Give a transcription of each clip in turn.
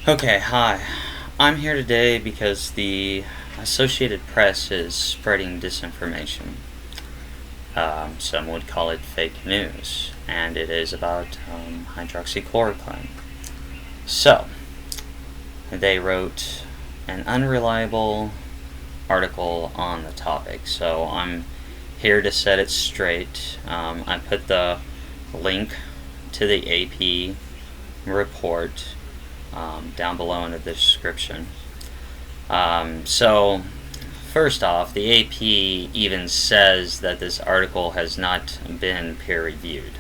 Okay, hi. I'm here today because the Associated Press is spreading disinformation. Some would call it fake news, and it is about hydroxychloroquine. So, they wrote an unreliable article on the topic, so I'm here to set it straight. I put the link to the AP report down below in the description. So, first off, the AP even says that this article has not been peer-reviewed.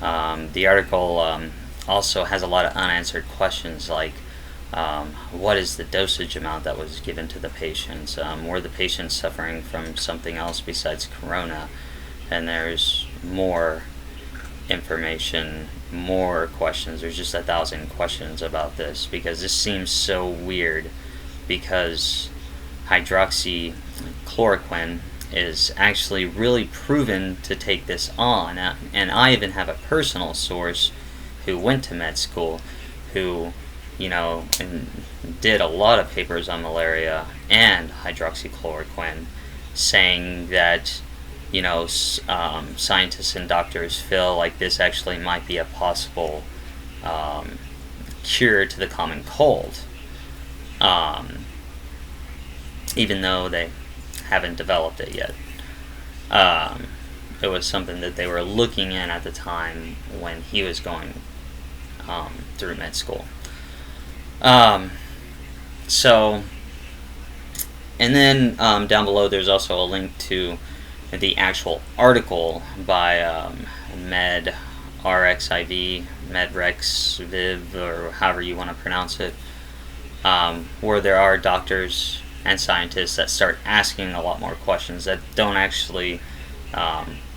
The article also has a lot of unanswered questions like, what is the dosage amount that was given to the patients? Were the patients suffering from something else besides corona? And there's more information, more questions. There's just 1,000 questions about this because this seems so weird, because hydroxychloroquine is actually really proven to take this on, and I even have a personal source who went to med school who and did a lot of papers on malaria and hydroxychloroquine, saying that scientists and doctors feel like this actually might be a possible cure to the common cold, even though they haven't developed it yet. It was something that they were looking at the time when he was going through med school. And then down below there's also a link to the actual article by MedRxiv, or however you want to pronounce it, where there are doctors and scientists that start asking a lot more questions that don't actually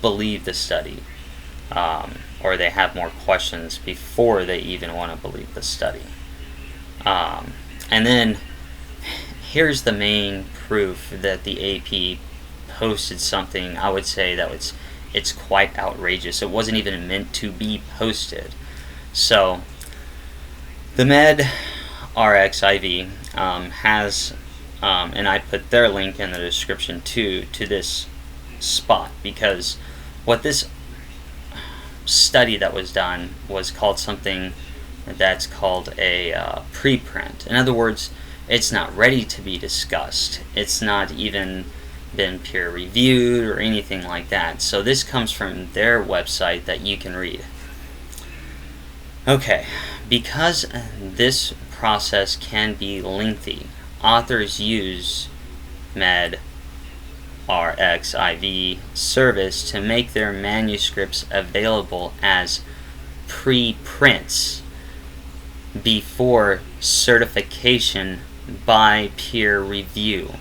believe the study, or they have more questions before they even want to believe the study. And then here's the main proof that the AP posted something, I would say, that it's quite outrageous. It wasn't even meant to be posted. So the MedRxiv has, and I put their link in the description too, to this spot, because what this study that was done was called something that's called a preprint. In other words, it's not ready to be discussed. It's not even been peer reviewed or anything like that. So this comes from their website that you can read. Okay, because this process can be lengthy, authors use MedRxiv service to make their manuscripts available as preprints before certification by peer review,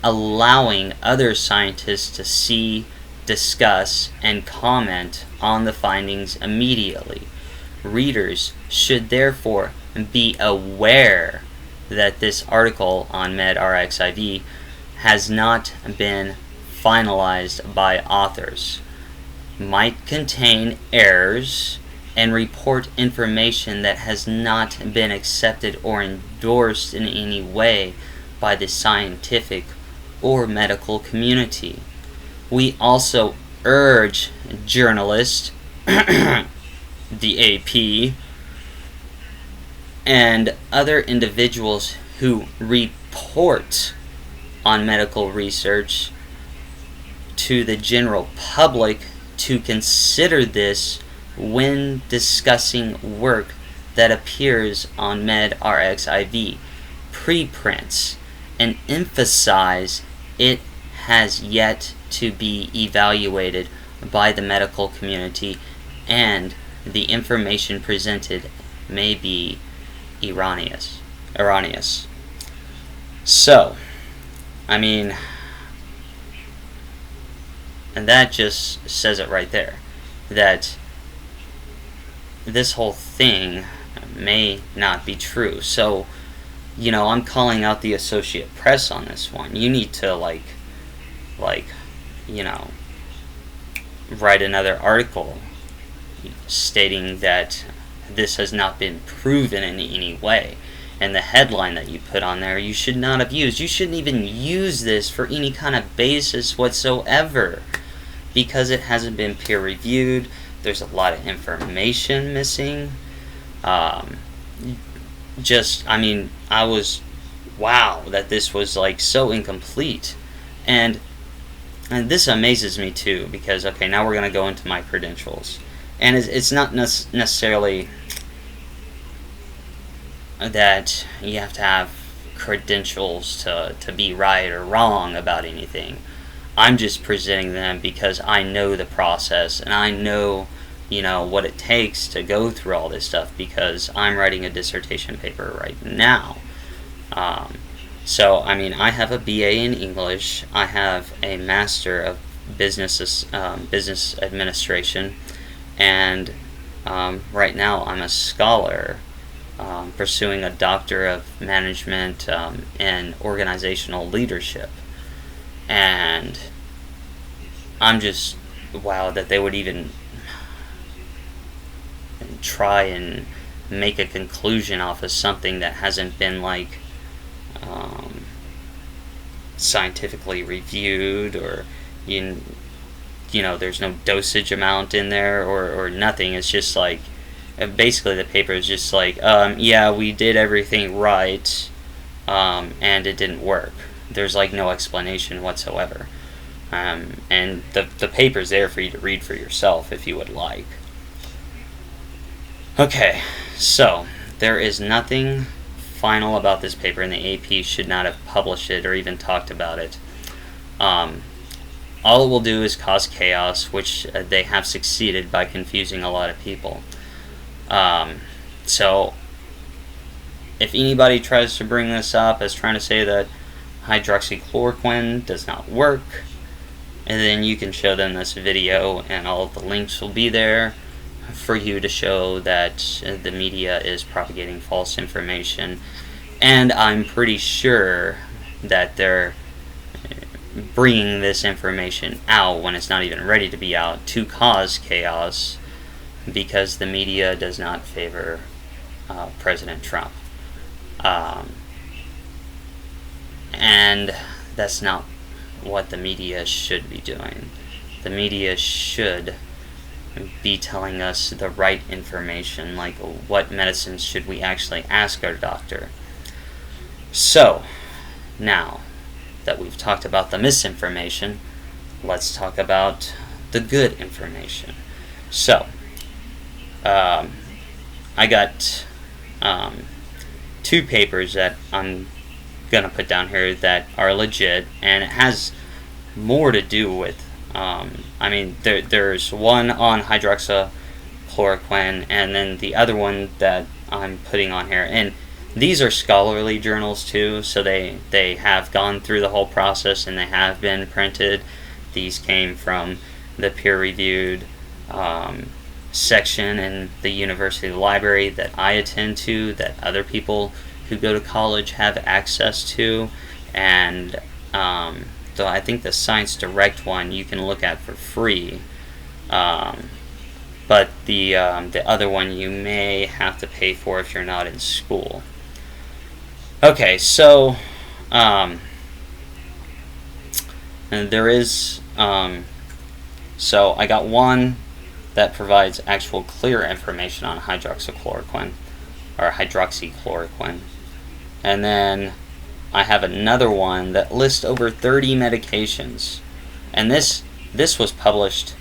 allowing other scientists to see, discuss, and comment on the findings immediately. Readers should therefore be aware that this article on MedRxiv has not been finalized by authors, might contain errors, and report information that has not been accepted or endorsed in any way by the scientific or medical community. We also urge journalists, the AP, and other individuals who report on medical research to the general public to consider this when discussing work that appears on MedRxiv preprints, and emphasize it has yet to be evaluated by the medical community, and the information presented may be erroneous. So, and that just says it right there, that this whole thing may not be true. So, I'm calling out the Associated Press on this one. You need to write another article stating that this has not been proven in any way. and the headline that you put on there, you should not have used. You shouldn't even use this for any kind of basis whatsoever, because it hasn't been peer reviewed. There's a lot of information missing. I was, wow, that this was like so incomplete. And this amazes me too, because, okay, now we're going to go into my credentials. And it's not necessarily that you have to have credentials to be right or wrong about anything. I'm just presenting them because I know the process, and I know, what it takes to go through all this stuff, because I'm writing a dissertation paper right now. So, I have a BA in English. I have a Master of Business Administration, and right now I'm a scholar pursuing a Doctor of Management and Organizational Leadership. And I'm just, wow, that they would even try and make a conclusion off of something that hasn't been scientifically reviewed, or there's no dosage amount in there or nothing. It's just basically the paper is just yeah, we did everything right, and it didn't work. There's no explanation whatsoever. And the paper's there for you to read for yourself if you would like. Okay, so there is nothing final about this paper, and the AP should not have published it or even talked about it. All it will do is cause chaos, which they have succeeded by confusing a lot of people. So if anybody tries to bring this up as trying to say that hydroxychloroquine does not work, and then you can show them this video, and all of the links will be there for you to show that the media is propagating false information. And I'm pretty sure that they're bringing this information out when it's not even ready to be out, to cause chaos, because the media does not favor President Trump. And that's not what the media should be doing. The media should be telling us the right information, like what medicines should we actually ask our doctor. So, now that we've talked about the misinformation, let's talk about the good information. So, I got 2 papers that I'm gonna put down here that are legit, and it has more to do with there's one on hydroxychloroquine, and then the other one that I'm putting on here, and these are scholarly journals too, so they have gone through the whole process and they have been printed. These came from the peer-reviewed section in the university library that I attend to, that other people who go to college have access to, and so I think the Science Direct one you can look at for free, but the other one you may have to pay for if you're not in school. Okay, so and there is so I got one that provides actual clear information on hydroxychloroquine, and then I have another one that lists over 30 medications, and this was published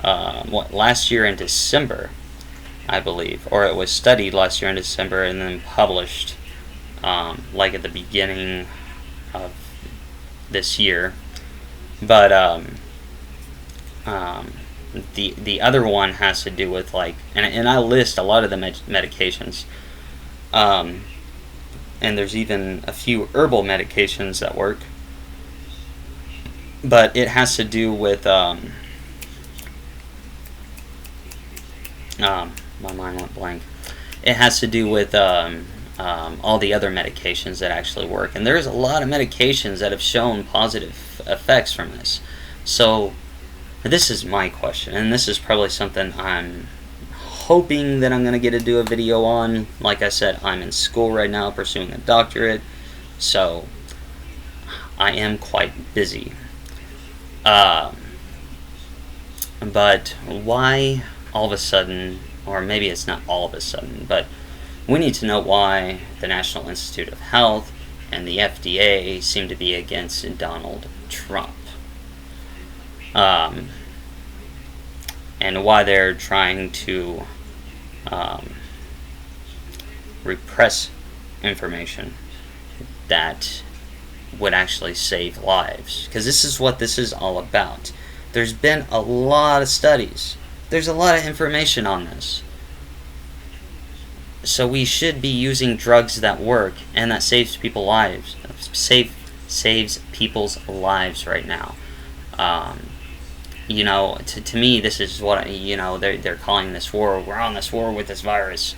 last year in December, I believe, or it was studied last year in December and then published at the beginning of this year. But the other one has to do with and I list a lot of the medications, and there's even a few herbal medications that work, but it has to do with my mind went blank. It has to do with all the other medications that actually work, and there's a lot of medications that have shown positive effects from this. So this is my question, and this is probably something I'm hoping that I'm going to get to do a video on. Like I said, I'm in school right now pursuing a doctorate, so I am quite busy. But why all of a sudden, or maybe it's not all of a sudden, but we need to know why the National Institute of Health and the FDA seem to be against Donald Trump. And why they're trying to repress information that would actually save lives. Because this is what this is all about. There's been a lot of studies. There's a lot of information on this. So we should be using drugs that work and that saves people's lives. Saves people's lives right now. To me, this is what they're calling this war. We're on this war with this virus.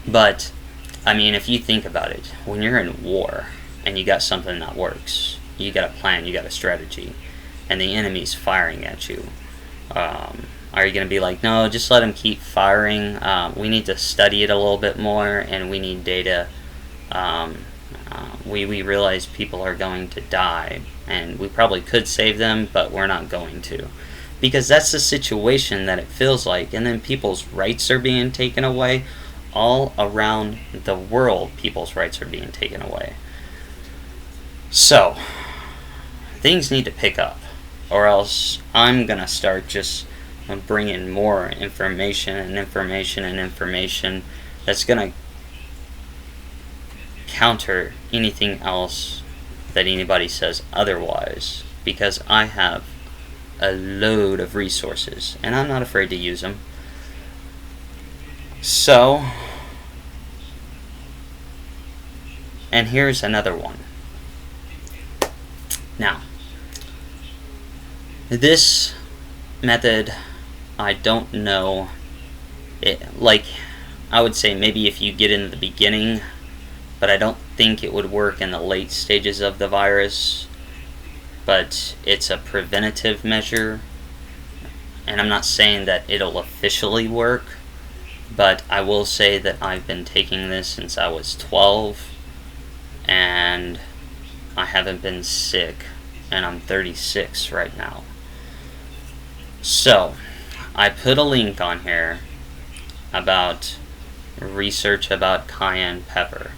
But I mean, if you think about it, when you're in war and you got something that works, you got a plan, you got a strategy, and the enemy's firing at you, are you going to be like, no, just let them keep firing? We need to study it a little bit more, and we need data. We realize people are going to die, and we probably could save them, but we're not going to. Because that's the situation that it feels like, and then people's rights are being taken away. All around the world, people's rights are being taken away. So, things need to pick up, or else I'm going to start just bringing more information that's going to counter anything else that anybody says otherwise, because I have a load of resources, and I'm not afraid to use them. So, and here's another one. Now, this method, I don't know, I would say maybe if you get in the beginning, but I don't think it would work in the late stages of the virus. But it's a preventative measure, and I'm not saying that it'll officially work, but I will say that I've been taking this since I was 12, and I haven't been sick, and I'm 36 right now. So, I put a link on here about research about cayenne pepper,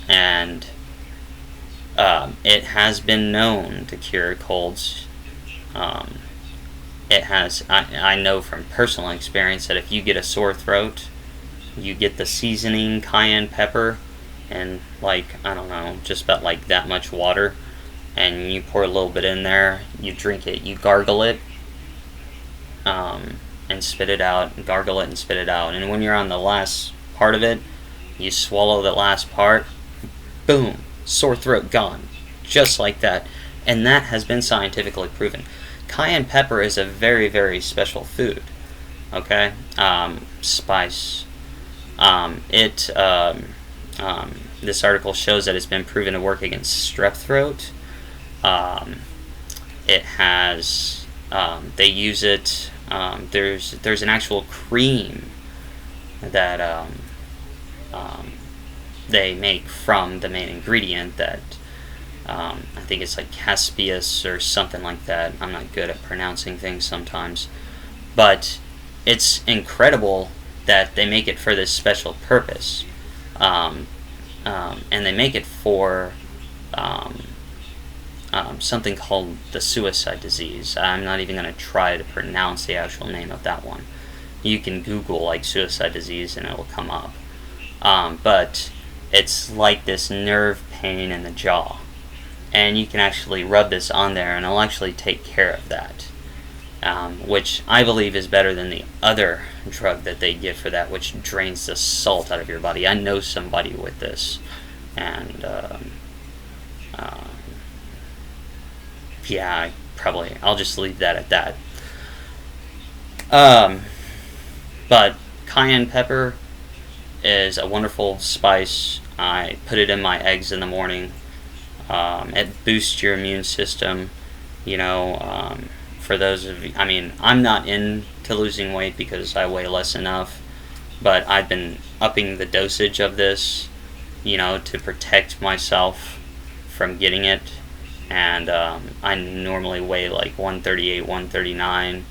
and it has been known to cure colds. I know from personal experience that if you get a sore throat, you get the seasoning cayenne pepper and just about like that much water, and you pour a little bit in there, you drink it, you gargle it, and spit it out, gargle it and spit it out, and when you're on the last part of it, you swallow the last part, boom, sore throat gone, just like that. And that has been scientifically proven. Cayenne pepper is a very, very special food. Okay, spice. This article shows that it's been proven to work against strep throat. It has. They use it. There's an actual cream that they make from the main ingredient that I think it's like caspius or something like that. I'm not good at pronouncing things sometimes, but it's incredible that they make it for this special purpose, and they make it for something called the suicide disease. I'm not even going to try to pronounce the actual name of that one. You can Google like suicide disease and it will come up. But it's like this nerve pain in the jaw, and you can actually rub this on there and it'll actually take care of that, which I believe is better than the other drug that they give for that, which drains the salt out of your body. I know somebody with this, and yeah, I'll just leave that at that. But cayenne pepper is a wonderful spice. I put it in my eggs in the morning. It boosts your immune system, for those of you, I mean, I'm not into losing weight because I weigh less enough, but I've been upping the dosage of this, to protect myself from getting it. And I normally weigh like 138, 139,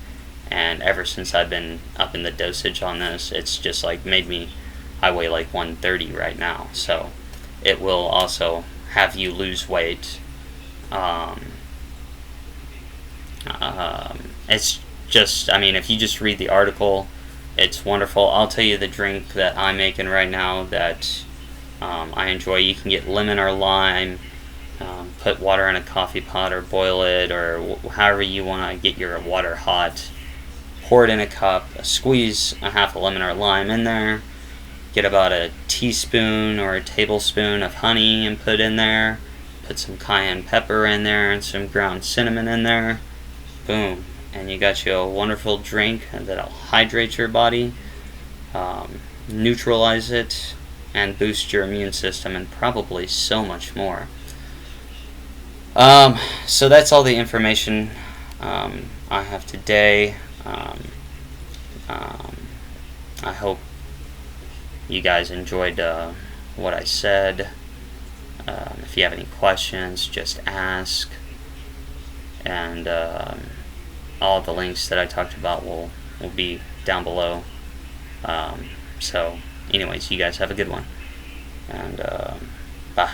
and ever since I've been upping the dosage on this, it's just like I weigh like 130 right now. So it will also have you lose weight. It's just, if you just read the article, it's wonderful. I'll tell you the drink that I'm making right now that I enjoy. You can get lemon or lime, put water in a coffee pot or boil it, or however you want to get your water hot. Pour it in a cup, squeeze a half a lemon or lime in there, get about a teaspoon or a tablespoon of honey and put in there, put some cayenne pepper in there and some ground cinnamon in there. Boom, and you got you a wonderful drink that'll hydrate your body, neutralize it, and boost your immune system, and probably so much more. So that's all the information I have today. I hope you guys enjoyed what I said. If you have any questions, just ask. And all the links that I talked about will be down below. So anyways, you guys have a good one. And bye.